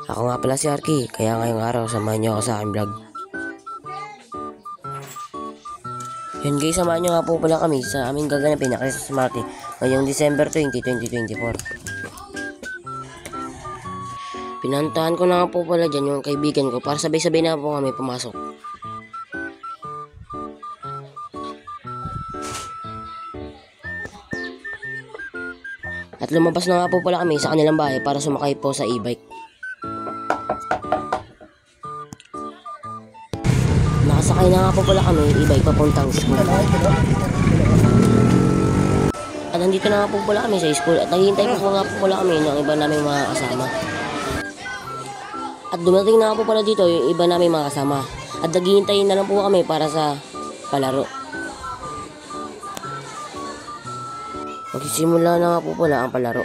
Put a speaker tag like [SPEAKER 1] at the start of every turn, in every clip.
[SPEAKER 1] Ako nga pala si Arky, kaya ngayong araw samahan niyo ako sa aking vlog. Yun guys, samahan niyo nga po pala kami sa aming gaganapin na Christmas Party ngayong December 20, 2024. Pinantahan ko na nga po pala dyan yung kaibigan ko para sabay-sabay na po kami pumasok. At lumabas na nga po pala kami sa kanilang bahay para sumakay po sa e-bike. Nakasakay na nga po pala kami e-bike papuntang school. At nandito na nga po pala kami sa school at naghihintay po nga po pala kami ng iba naming mga kasama. At dumating na nga po pala dito yung iba naming mga kasama. At naghihintay na lang po kami para sa palaro. Magsisimula na nga po pala ang palaro.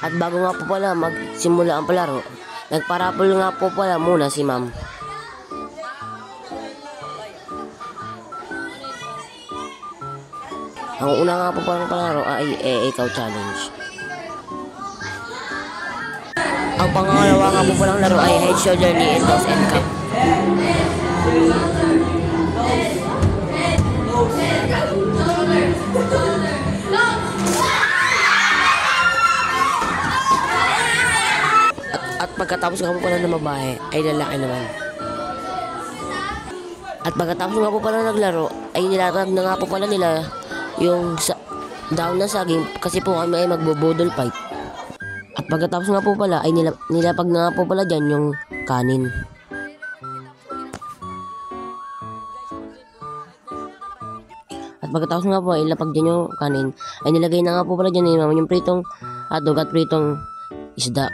[SPEAKER 1] At bago nga po pala magsimula ang palaro, nagparapol nga po pala muna si ma'am. Ang una nga po palang palaro ay ikaw challenge. Ang pangalawa nga po palang laro ay head, shoulder, knee, and toes and cup. At pagkatapos nga po pala ng babae ay lalaki naman. At pagkatapos nga po pala naglaro ay nilatag na nga po pala nila yung down na saging kasi po kami ay magbobodol fight. At pagkatapos nga po pala ay nilapag na nga po pala dyan yung kanin. At pagkatapos nga po ay ilapag dyan yung kanin ay nilagay na nga po pala dyan yung pritong hotdog at pritong isda.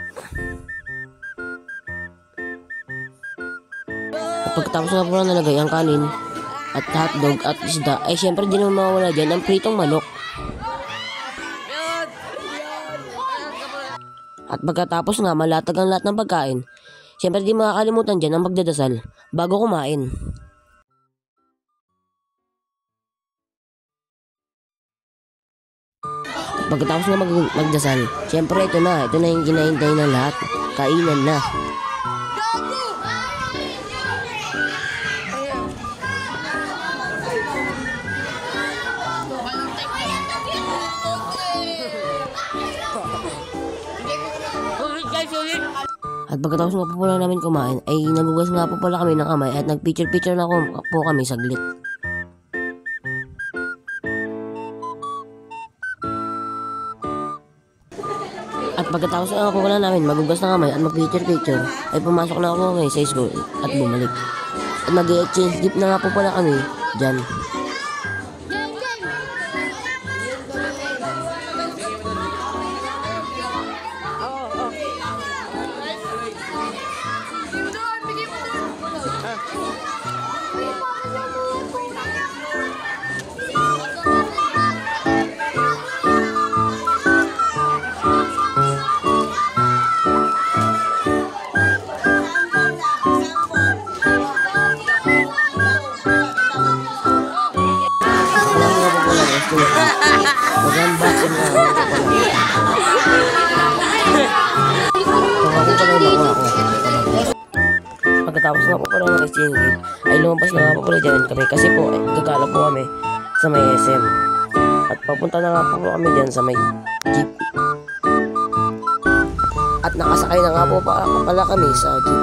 [SPEAKER 1] At pagkatapos nga po pala nalagay ang kanin at hotdog at isda ay syempre di naman mawawala dyan ang pritong manok. At pagkatapos nga malatag ang lahat ng pagkain, syempre di makakalimutan dyan ang magdadasal bago kumain. At pagkatapos nga magdasal, syempre ito na yung ginahintay ng lahat, kainan na. At pagkatapos nga po pala namin kumain ay nagugas nga po pala kami ng kamay at nagpicture-picture na po kami saglit. At pagkatapos nga po pala namin magugas ng kamay at magpicture-picture ay pumasok na ako ngayon sa school at bumalik. At mag-exchange gift na nga po pala kami dyan. Mag-unboxing na ako pala. Ako pala yung nakuha ko. Pagkatapos nga po pala ng exchange gift, ay lumabas na nga po pala dyan kami kasi po gagala po kami sa may SM. At papunta na nga po kami dyan sa may jeep. At nakasakay na nga po pala kami sa jeep.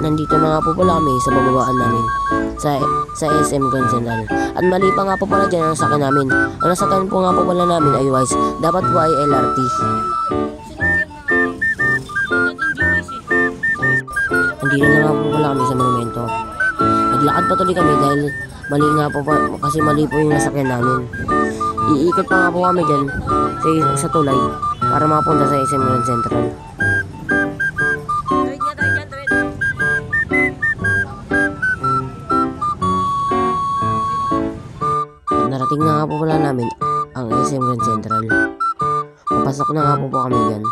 [SPEAKER 1] Nandito na nga po pala kami sa bababaan namin sa SM Grand Central. At mali pa nga po pala dyan ang sakyan namin. Ang nasakyan po nga po pala namin ay Wise. Dapat po ay LRT. Nandito na nga po pala kami sa monumento. Naglakad pa tuloy kami dahil mali nga po kasi mali po yung nasakyan namin. Iikot pa nga po kami dyan sa tulay para makapunta sa SM Grand Central. Narating na nga po pala namin ang SM Grand Central. Papasok na nga po kami dyan.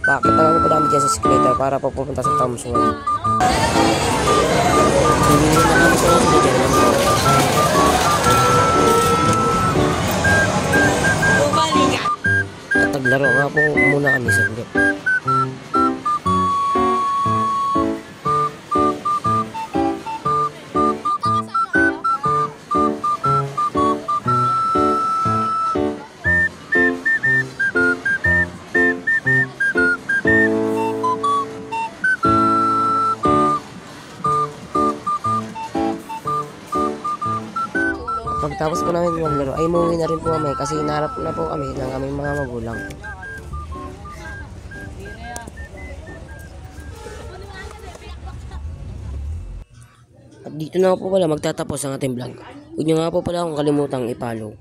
[SPEAKER 1] Pakita nga po pala kami dyan sasakyan sa escalator para pupunta sa Tom's World. Hindi na kami sila dyan ng at naglaro nga po muna kami saglit. Pagtapos po namin maglaro ay umuwi na rin po kami kasi inaharap na po kami ng aming mga magulang. At dito na po pala magtatapos ang ating vlog. Huwag niyo nga po pala akong kalimutang i-follow.